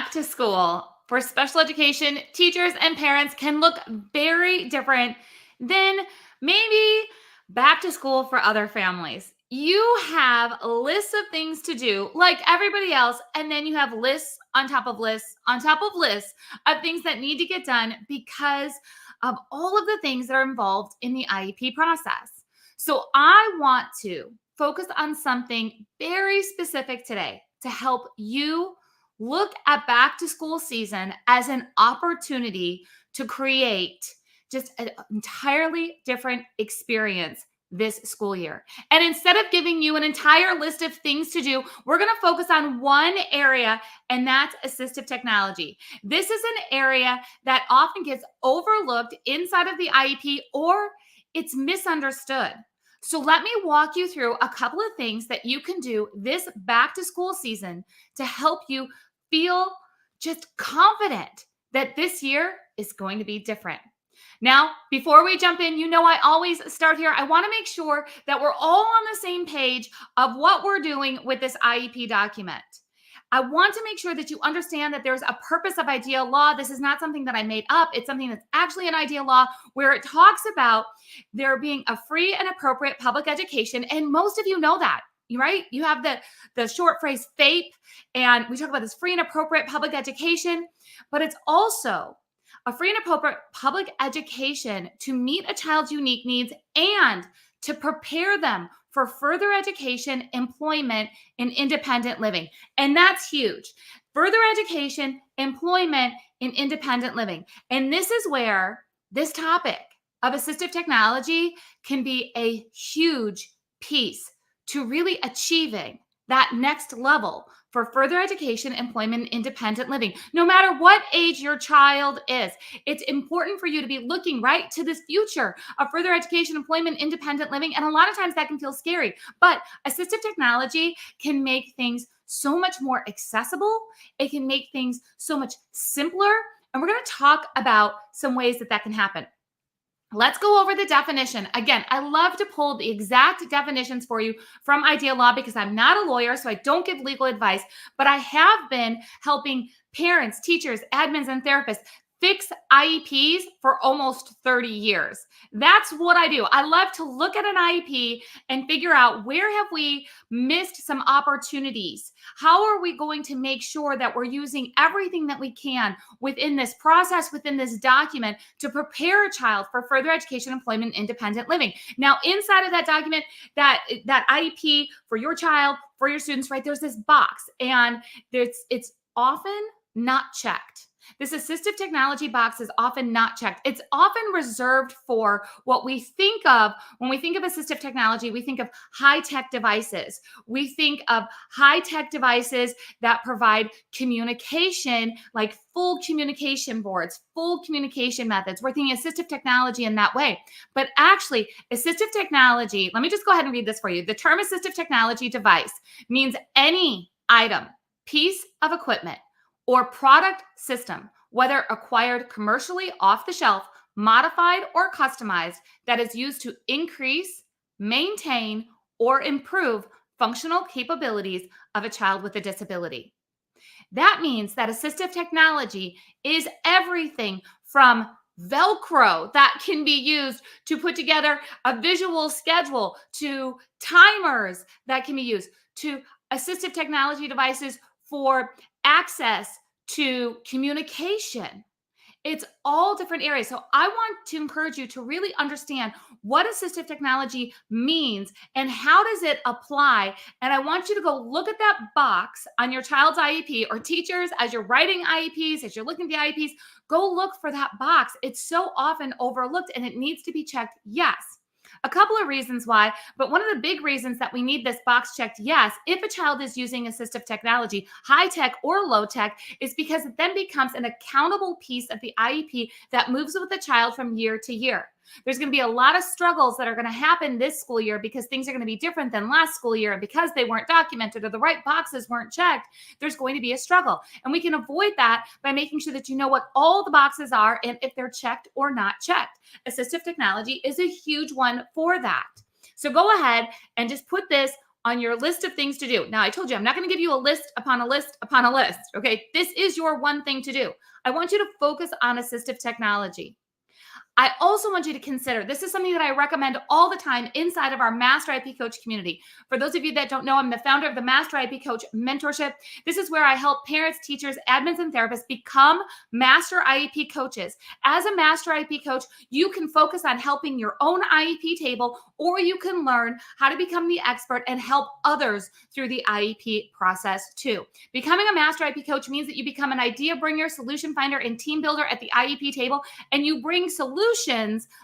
back to school for special education teachers and parents can look very different than maybe back to school for other families. You have lists of things to do, like everybody else, and then you have lists on top of lists on top of lists of things that need to get done because of all of the things that are involved in the IEP process. So, I want to focus on something very specific today to help you look at back to school season as an opportunity to create just an entirely different experience this school year. And instead of giving you an entire list of things to do, we're going to focus on one area, and that's assistive technology. This is an area that often gets overlooked inside of the IEP, or it's misunderstood. So let me walk you through a couple of things that you can do this back to school season to help you feel just confident that this year is going to be different. Now, before we jump in, I always start here. I want to make sure that we're all on the same page of what we're doing with this IEP document. I want to make sure that you understand that there's a purpose of ideal law. This is not something that I made up. It's something that's actually an ideal law where it talks about there being a free and appropriate public education. And most of you know that, right? You have the short phrase FAPE, and we talk about this free and appropriate public education, but it's also a free and appropriate public education to meet a child's unique needs and to prepare them for further education, employment, and independent living. And that's huge. Further education, employment, and independent living. And this is where this topic of assistive technology can be a huge piece to really achieving that next level for further education, employment, and independent living. No matter what age your child is, it's important for you to be looking right to this future of further education, employment, independent living. And a lot of times that can feel scary, but assistive technology can make things so much more accessible. It can make things so much simpler. And we're going to talk about some ways that can happen. Let's go over the definition. Again, I love to pull the exact definitions for you from Ideal Law because I'm not a lawyer, so I don't give legal advice, but I have been helping parents, teachers, admins, and therapists fix IEPs for almost 30 years. That's what I do. I love to look at an IEP and figure out where have we missed some opportunities? How are we going to make sure that we're using everything that we can within this process, within this document to prepare a child for further education, employment, independent living? Now, inside of that document, that IEP for your child, for your students, right, there's this box and it's often not checked. This assistive technology box is often not checked. It's often reserved for what we think of when we think of assistive technology. We think of high-tech devices. We think of high-tech devices that provide communication, like full communication boards, full communication methods. We're thinking assistive technology in that way. But actually, assistive technology, let me just go ahead and read this for you. The term assistive technology device means any item, piece of equipment, or product system, whether acquired commercially off the shelf, modified, or customized, that is used to increase, maintain, or improve functional capabilities of a child with a disability. That means that assistive technology is everything from Velcro that can be used to put together a visual schedule, to timers that can be used, to assistive technology devices for access to communication. It's all different areas. So I want to encourage you to really understand what assistive technology means and how does it apply. And I want you to go look at that box on your child's IEP, or teachers, as you're writing IEPs, as you're looking at the IEPs, go look for that box. It's so often overlooked and it needs to be checked. Yes. A couple of reasons why, but one of the big reasons that we need this box checked, yes, if a child is using assistive technology, high tech or low tech, is because it then becomes an accountable piece of the IEP that moves with the child from year to year. There's going to be a lot of struggles that are going to happen this school year because things are going to be different than last school year. And because they weren't documented or the right boxes weren't checked, there's going to be a struggle. And we can avoid that by making sure that you know what all the boxes are and if they're checked or not checked. Assistive technology is a huge one for that. So go ahead and just put this on your list of things to do. Now, I told you, I'm not going to give you a list upon a list upon a list. Okay. This is your one thing to do. I want you to focus on assistive technology. I also want you to consider this is something that I recommend all the time inside of our Master IP Coach community. For those of you that don't know, I'm the founder of the Master IP Coach mentorship. This is where I help parents, teachers, admins, and therapists become Master IEP coaches. As a Master IEP coach, you can focus on helping your own IEP table, or you can learn how to become the expert and help others through the IEP process too. Becoming a Master IEP coach means that you become an idea bringer, solution finder, and team builder at the IEP table, and you bring solutions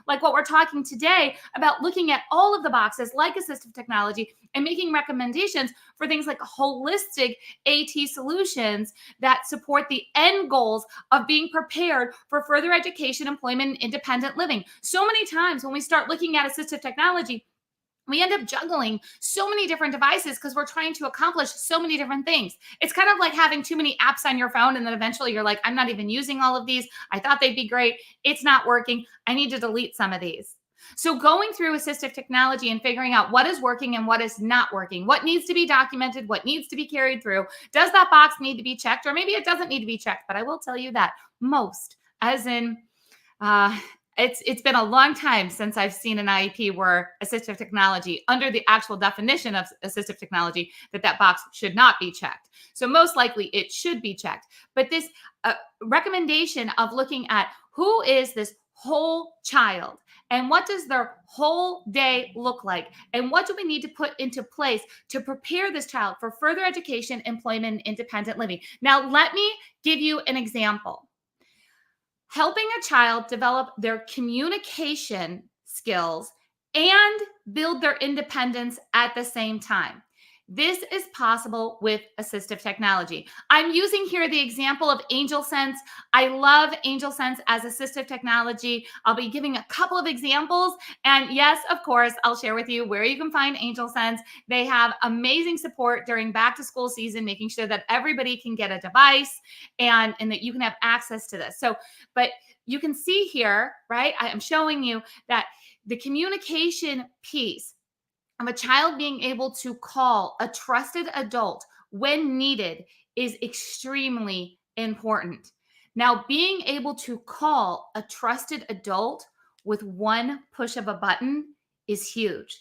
like what we're talking today about looking at all of the boxes like assistive technology and making recommendations for things like holistic AT solutions that support the end goals of being prepared for further education, employment, and independent living. So many times when we start looking at assistive technology, we end up juggling so many different devices because we're trying to accomplish so many different things. It's kind of like having too many apps on your phone, and then eventually you're like, I'm not even using all of these. I thought they'd be great. It's not working. I need to delete some of these. So going through assistive technology and figuring out what is working and what is not working, what needs to be documented, what needs to be carried through, does that box need to be checked? Or maybe it doesn't need to be checked, but I will tell you that most, as in, it's been a long time since I've seen an IEP where assistive technology, under the actual definition of assistive technology, that box should not be checked. So most likely it should be checked. But this recommendation of looking at who is this whole child and what does their whole day look like, and what do we need to put into place to prepare this child for further education, employment, and independent living. Now, let me give you an example. Helping a child develop their communication skills and build their independence at the same time. This is possible with assistive technology. I'm using here the example of AngelSense. I love AngelSense as assistive technology. I'll be giving a couple of examples. And yes, of course, I'll share with you where you can find AngelSense. They have amazing support during back to school season, making sure that everybody can get a device and that you can have access to this. So, but you can see here, right? I am showing you that the communication piece of a child being able to call a trusted adult when needed is extremely important. Now, being able to call a trusted adult with one push of a button is huge.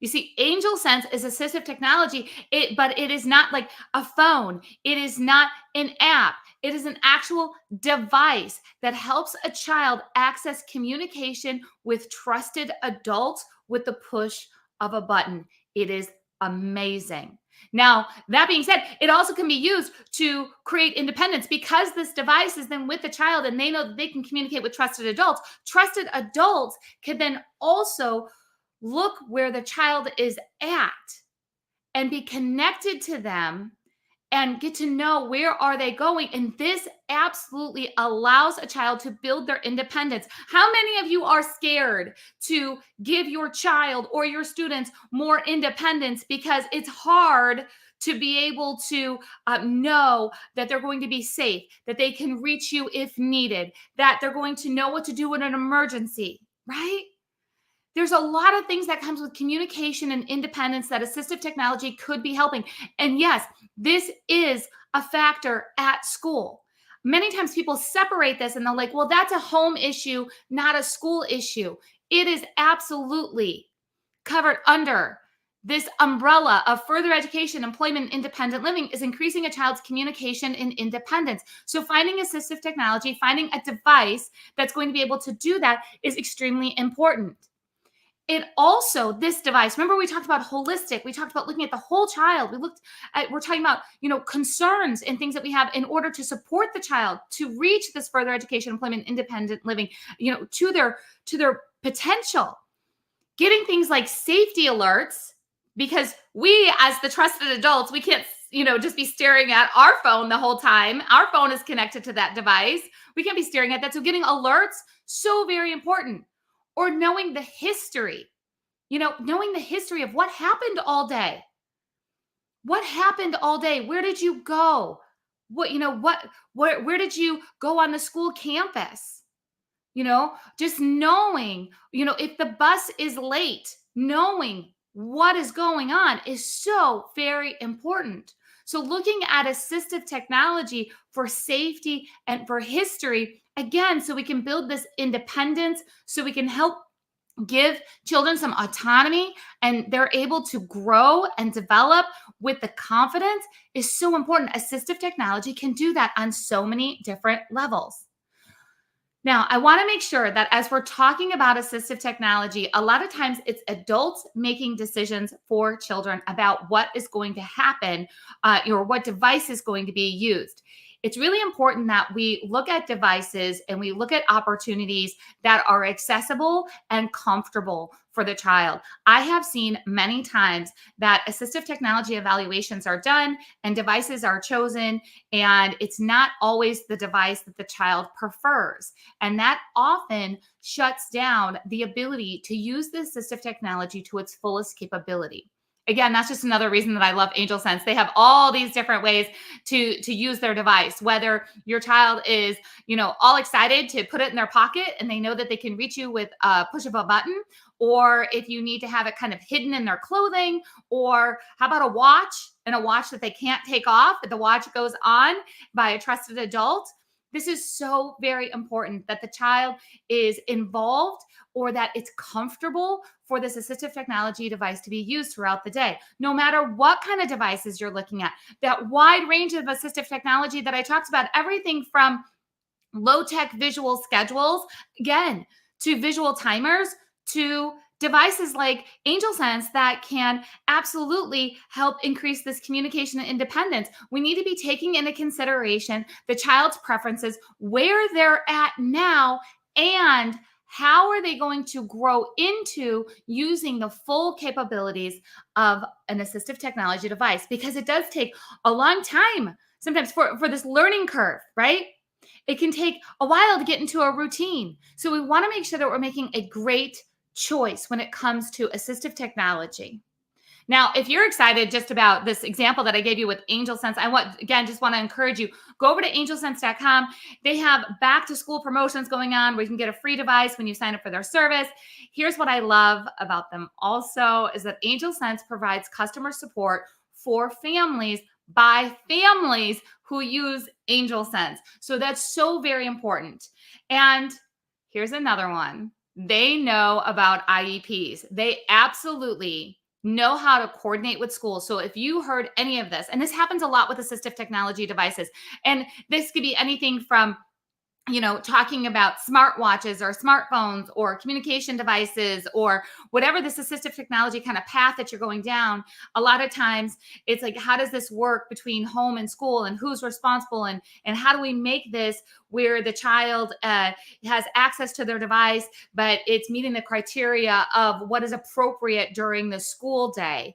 You see, AngelSense is assistive technology, but it is not like a phone. It is not an app. It is an actual device that helps a child access communication with trusted adults with the push of a button. It is amazing. Now, that being said, it also can be used to create independence because this device is then with the child and they know that they can communicate with trusted adults. Trusted adults can then also look where the child is at and be connected to them and get to know where are they going. And this absolutely allows a child to build their independence. How many of you are scared to give your child or your students more independence because it's hard to be able to know that they're going to be safe, that they can reach you if needed, that they're going to know what to do in an emergency, right? There's a lot of things that comes with communication and independence that assistive technology could be helping. And yes, this is a factor at school. Many times people separate this and they're like, well, that's a home issue, not a school issue. It is absolutely covered under this umbrella of further education, employment, independent living is increasing a child's communication and independence. So finding assistive technology, finding a device that's going to be able to do that is extremely important. It also, this device, remember we talked about holistic, we talked about looking at the whole child. We're talking about, concerns and things that we have in order to support the child to reach this further education, employment, independent living, to their potential. Getting things like safety alerts, because we as the trusted adults, we can't, just be staring at our phone the whole time. Our phone is connected to that device. We can't be staring at that. So getting alerts, so very important. Or knowing the history, knowing the history of what happened all day. What happened all day? Where did you go? Where did you go on the school campus? Just knowing, if the bus is late, knowing what is going on is so very important. So, looking at assistive technology for safety and for history, again, so we can build this independence, so we can help give children some autonomy and they're able to grow and develop with the confidence is so important. Assistive technology can do that on so many different levels. Now, I want to make sure that as we're talking about assistive technology, a lot of times it's adults making decisions for children about what is going to happen or what device is going to be used. It's really important that we look at devices and we look at opportunities that are accessible and comfortable for the child. I have seen many times that assistive technology evaluations are done and devices are chosen, and it's not always the device that the child prefers. And that often shuts down the ability to use the assistive technology to its fullest capability. Again, that's just another reason that I love Angel Sense. They have all these different ways to use their device. Whether your child is, all excited to put it in their pocket and they know that they can reach you with a push of a button, or if you need to have it kind of hidden in their clothing, or how about a watch and a watch that they can't take off, but the watch goes on by a trusted adult. This is so very important that the child is involved or that it's comfortable for this assistive technology device to be used throughout the day, no matter what kind of devices you're looking at. That wide range of assistive technology that I talked about, everything from low-tech visual schedules, again, to visual timers, to devices like Angel Sense that can absolutely help increase this communication and independence. We need to be taking into consideration the child's preferences, where they're at now, and how are they going to grow into using the full capabilities of an assistive technology device, because it does take a long time sometimes for this learning curve, right? It can take a while to get into a routine. So we want to make sure that we're making a great choice when it comes to assistive technology. Now, if you're excited just about this example that I gave you with Angel Sense, just want to encourage you, go over to angelsense.com. They have back to school promotions going on where you can get a free device when you sign up for their service. Here's what I love about them also is that Angel Sense provides customer support for families by families who use Angel Sense. So that's so very important. And here's another one. They know about IEPs. They absolutely know how to coordinate with schools. So if you heard any of this, and this happens a lot with assistive technology devices, and this could be anything from talking about smartwatches or smartphones or communication devices or whatever this assistive technology kind of path that you're going down. A lot of times it's like, how does this work between home and school, and who's responsible, and how do we make this where the child has access to their device, but it's meeting the criteria of what is appropriate during the school day.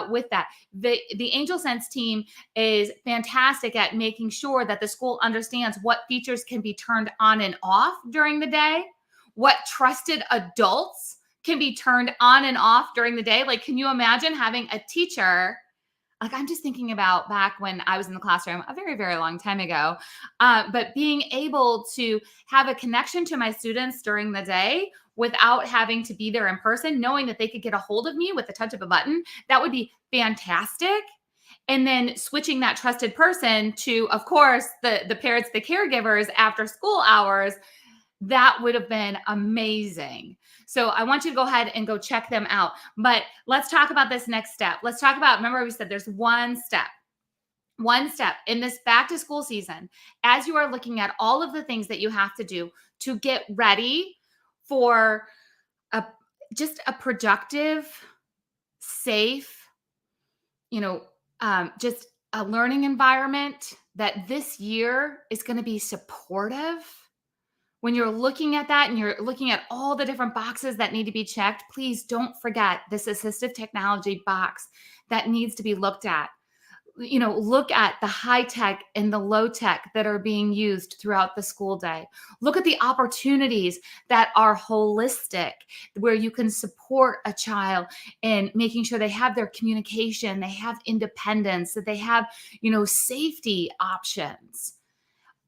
With that, the Angel Sense team is fantastic at making sure that the school understands what features can be turned on and off during the day, what trusted adults can be turned on and off during the day. Like, can you imagine having a teacher? Like, I'm just thinking about back when I was in the classroom a very, very long time ago, but being able to have a connection to my students during the day without having to be there in person, knowing that they could get a hold of me with the touch of a button, that would be fantastic. And then switching that trusted person to, of course, the parents, the caregivers after school hours, that would have been amazing. So I want you to go ahead and go check them out. But let's talk about this next step. Let's talk about, remember we said there's one step in this back to school season, as you are looking at all of the things that you have to do to get ready for just a productive, safe, just a learning environment that this year is going to be supportive. When you're looking at that and you're looking at all the different boxes that need to be checked, please don't forget this assistive technology box that needs to be looked at. Look at the high tech and the low tech that are being used throughout the school day. Look at the opportunities that are holistic, where you can support a child in making sure they have their communication, they have independence, that they have, safety options.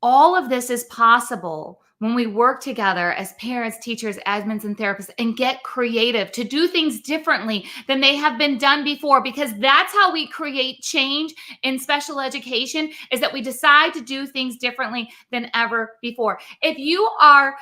All of this is possible when we work together as parents, teachers, admins, and therapists and get creative to do things differently than they have been done before, because that's how we create change in special education, is that we decide to do things differently than ever before. If you are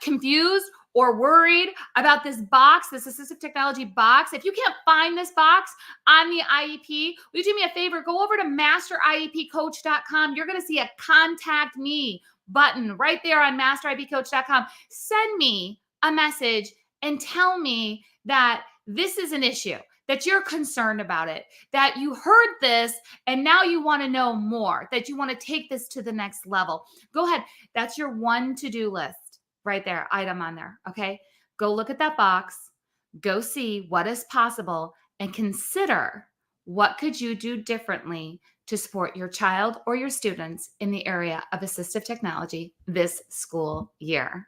confused or worried about this box, this assistive technology box, if you can't find this box on the IEP, will you do me a favor? Go over to masteriepcoach.com. You're going to see a contact me button right there on masteriepcoach.com. Send me a message and tell me that this is an issue, that you're concerned about it, that you heard this and now you want to know more, that you want to take this to the next level. Go ahead. That's your one to-do list right there, item on there. Okay. Go look at that box, go see what is possible, and consider what could you do differently to support your child or your students in the area of assistive technology this school year.